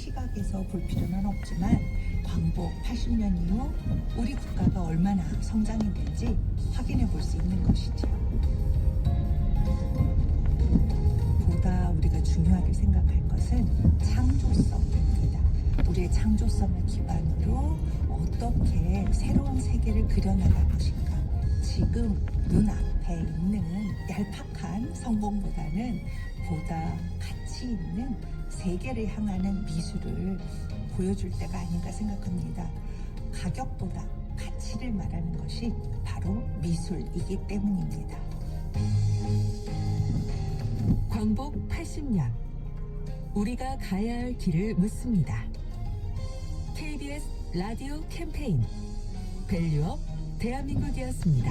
시각에서 볼 필요는 없지만 광복 80년 이후 우리 국가가 얼마나 성장했는지 확인해 볼 수 있는 것이죠. 보다 우리가 중요하게 생각할 것은 창조성입니다. 우리의 창조성을 기반으로 어떻게 새로운 세계를 그려나갈 것인가. 지금 눈앞에 있는 얄팍한 성공보다는 보다 가치 있는 세계를 향하는 미술을 보여줄 때가 아닌가 생각합니다. 가격보다 가치를 말하는 것이 바로 미술이기 때문입니다. 광복 80년, 우리가 가야 할 길을 묻습니다. KBS 라디오 캠페인 밸류업 대한민국이었습니다.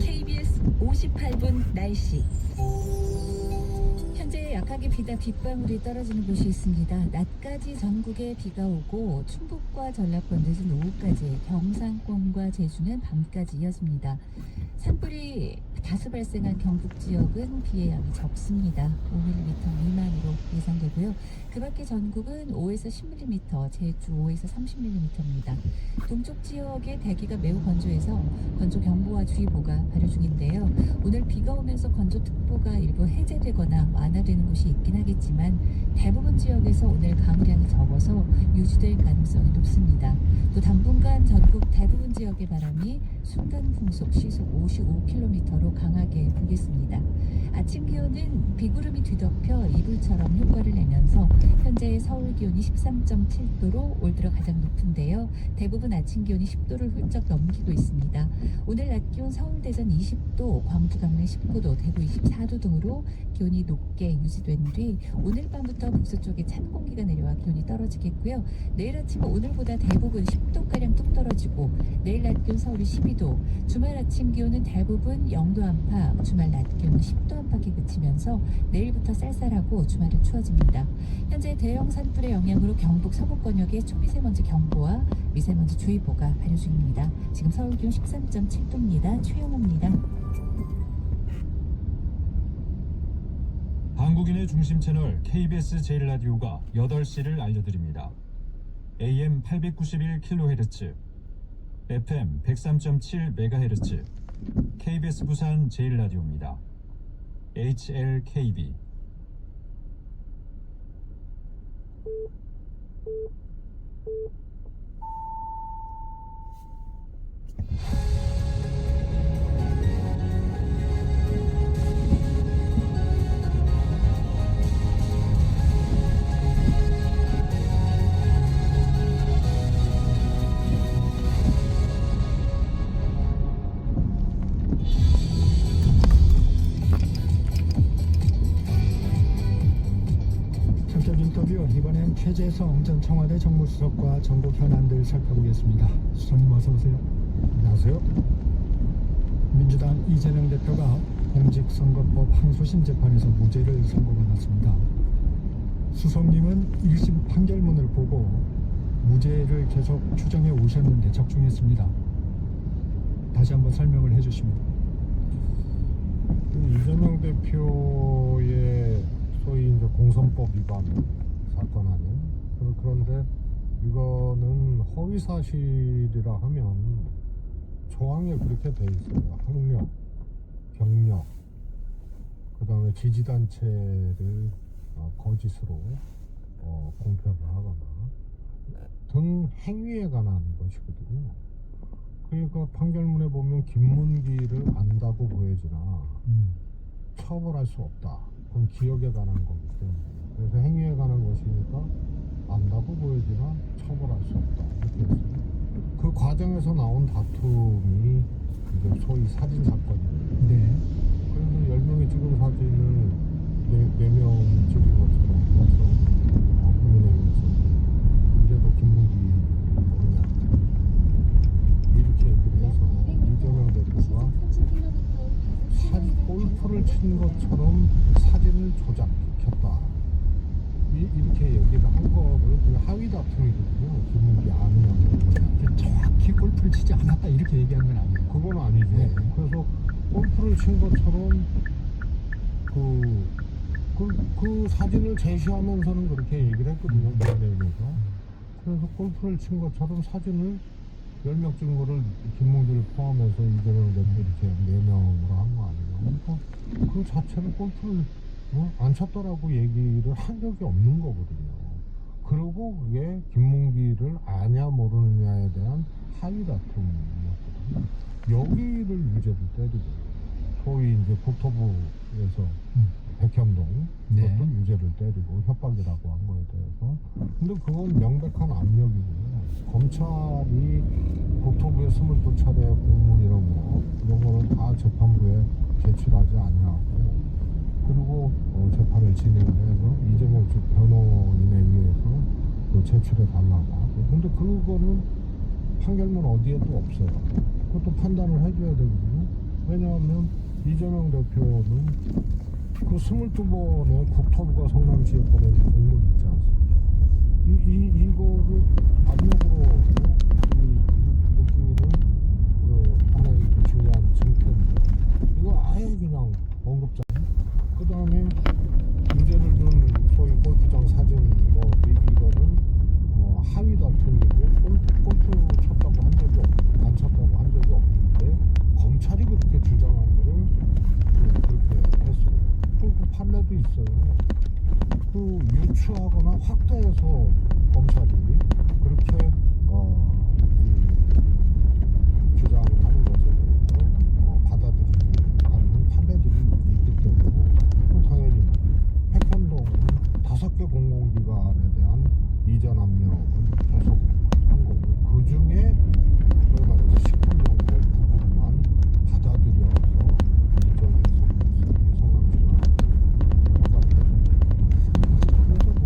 KBS 58분 날씨. 현재 약하게 비다 빗방울이 떨어지는 곳이 있습니다. 낮까지 전국에 비가 오고 충북과 전라권 늦은 오후까지, 경상권과 제주는 밤까지 이어집니다. 산불이 다수 발생한 경북 지역은 비의 양이 적습니다. 5mm 미만으로 예상되고요. 그 밖에 전국은 5에서 10mm, 제주 5에서 30mm입니다. 동쪽 지역의 대기가 매우 건조해서 건조경보와 주의보가 발효 중인데요. 오늘 비가 오면서 건조특보가 일부 해제되거나 완화되는 곳이 있긴 하겠지만 대부분 지역에서 오늘 강우량이 적어서 유지될 가능성이 높습니다. 또 당분간 전국 대부분 지역의 바람이 순간 풍속 시속 55km로 강하게 불겠습니다. 아침 기온은 비구름이 뒤덮여 이불처럼 효과를 내면서 현재 서울 기온이 13.7도로 올 들어 가장 높은데요. 대부분 아침 기온이 10도를 훌쩍 넘기고 있습니다. 오늘 낮 기온 서울 대전 20도, 광주 강릉 19도, 대구 24도 등으로 기온이 높게 유지된 뒤 오늘 밤부터 북서쪽에 찬 공기가 내려와 기온이 떨어지겠고요. 내일 아침은 오늘보다 대부분 10도가량 뚝 떨어지고 내일 낮 기온 서울이 12도, 주말 아침 기온은 대부분 0도 안팎, 주말 낮 기온은 10도 안팎에 그치면서 내일부터 쌀쌀하고 주말은 추워집니다. 현재 대형 산불의 영향으로 경북 서부권역에 초미세먼지 경보와 미세먼지 주의보가 발효 중입니다. 지금 서울 기온 13.7도입니다. 최영호입니다. 한국인의 중심 채널 KBS 제1라디오가 8시를 알려드립니다. AM 891kHz, FM 103.7MHz, KBS 부산 제1라디오입니다. HLKB. 이번엔 최재성 전 청와대 정무수석과 전국 현안들 살펴보겠습니다. 수석님 어서 오세요. 안녕하세요. 민주당 이재명 대표가 공직선거법 항소심 재판에서 무죄를 선고받았습니다. 수석님은 1심 판결문을 보고 무죄를 계속 추정해 오셨는데 적중했습니다. 다시 한번 설명을 해주십니다. 이재명 대표의 소위 이제 공선법 위반 사건 아니에요. 그런데 이거는 허위 사실이라 하면 조항에 그렇게 돼 있어요. 학력, 경력, 그 다음에 지지단체를 거짓으로 공표를 하거나 등 행위에 관한 것이거든요. 그러니까 판결문에 보면 김문기를 안다고 보여지나 처벌할 수 없다. 그건 기억에 관한 거기 때문에. 그래서 행위에 관한 것이니까 안다고 보여지나 처벌할 수 없다. 이렇게 했어요. 그 과정에서 나온 다툼이 이제 소위 사진 사건이에요. 네. 그래서 10명이 찍은 사진을 4명이 찍은 것처럼 해서 국민의힘에서 이래도 김문기 모르냐 이렇게 얘기를 해서 이재명 대표가 골프를 친 것처럼 사진을 조작했다. 이렇게 얘기를 한 거를 그냥 하위 다툼이거든요. 김문기 아니냐고. 정확히 골프를 치지 않았다 이렇게 얘기한 건 아니에요. 그건 아니죠. 네. 그래서 골프를 친 것처럼 그 사진을 제시하면서는 그렇게 얘기를 했거든요. 내용에서. 그래서 골프를 친 것처럼 사진을 열명 찍은 거를 김몽길 포함해서 이재명 대표 이렇게 4명으로 한 거 아니에요. 그러니까 그 자체는 골프를 안 쳤더라고 얘기를 한 적이 없는 거거든요. 그리고 그게 김몽길을 아냐 모르느냐에 대한 하위 다툼이었거든요. 여기를 유죄를 때리고 소위 이제 국토부에서 백현동 네. 그것도 유죄를 때리고 협박이라고 한 거에 대해서. 근데 그건 명백한 압력이고요. 검찰이 국토부의 22차례 공문 이런 거는 다 재판부에 제출하지 아니하고, 그리고 재판을 진행을 해서 이재명 측 변호인에 의해서 제출해 달라고 하고. 근데 그거는 판결문 어디에 또 없어요. 그것도 판단을 해줘야 되거든요. 왜냐하면 이재명 대표는 그 22번에 국토부가 성남시에 보낸 공문 있지 않습니까? 이거를 압력으로 느끼는 하나의 중요한 증표인데, 이거 아예 그냥 언급자. 그 다음에 유죄를 준 소위 골프장 사진 이거는 하위 다툼이고 골프 쳤다고 한 적이 없고 안 쳤다고 한 적이 없는데 검찰이 그렇게 주장한 거를 그렇게 했어요. 그 판례도 있어요. 그 유추하거나 확대해서 검찰이 그렇게 이 주장을 하는 것에 대해서 받아들이지 않는 판례들이 있기 때문에 당연히 백현동은 5개 공공기관에 대한 이전 압력을 계속 한 거고, 그 중에 소위 말해서 식품용품 부분만 받아들여서 이전해서 성남시가 그래서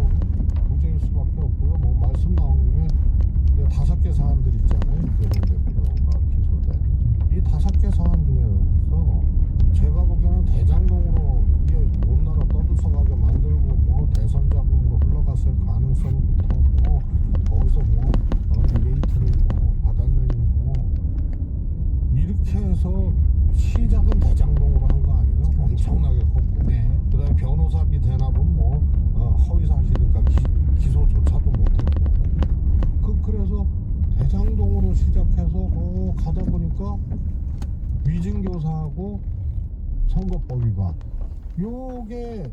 무죄일 수밖에 없고요. 말씀 나온 김에 5개 사안들 있잖아요. 이재명 대표가 기소된 이 5개 사안 중에서 제가 보기에는 대장동으로 이게 온 나라 떠들썩하게 만들고 대선 자금으로 흘러갔을 가능성부터 거기서 리베이트를 받았느니 이렇게 해서 시작은 대장동으로 한 거 아니에요? 엄청나게 컸고. 네. 그다음에 변호사비 대납은 허위사실이니까 기소조차도 못했고. 그래서 대장동으로 시작해서 가다 보니까 위증교사하고 선거법 위반, 요게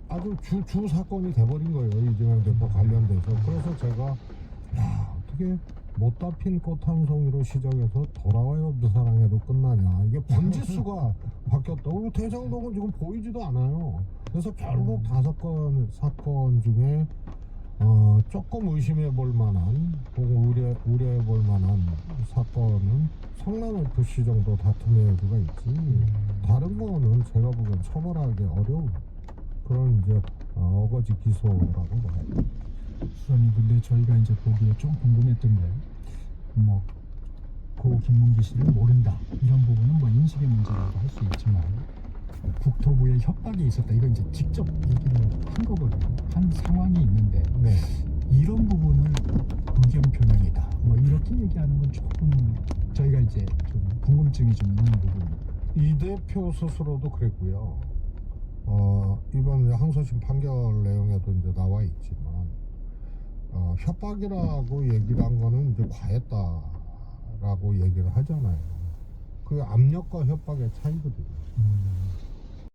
아주 주 사건이 돼버린 거예요. 이재명 대표 관련돼서. 그래서 제가 어떻게 못다 핀 꽃 한 송이로 시작해서 돌아와요 그 사랑해도 끝나냐, 이게 번지수가 바뀌었다고. 대장동은 지금 보이지도 않아요. 그래서 결국 5건 사건 중에 조금 의심해 볼 만한 혹은 우려해 볼 만한 사건은 성남FC 정도 다툼의 여지가 있지, 다른 거는 제가 보기엔 처벌하기 어려운 그런 이제 어거지 기소라고 봐요. 수사님, 근데 저희가 이제 보기에 좀 궁금했던 게 고 김문기 씨를 모른다 이런 부분은 인식의 문제라고 할 수 있지만 국토부의 협박이 있었다, 이건 이제 직접 얘기를 한 거거든요. 한 상황이 있는데 네. 이런 부분을 의견 표명이다 이렇게 얘기하는 건 조금 저희가 이제 좀 궁금증이 좀 있는 부분입니다. 이 대표 스스로도 그랬고요. 이번 항소심 판결 내용에도 이제 나와 있지만 협박이라고 얘기를 한 거는 이제 과했다라고 얘기를 하잖아요. 그 압력과 협박의 차이거든요.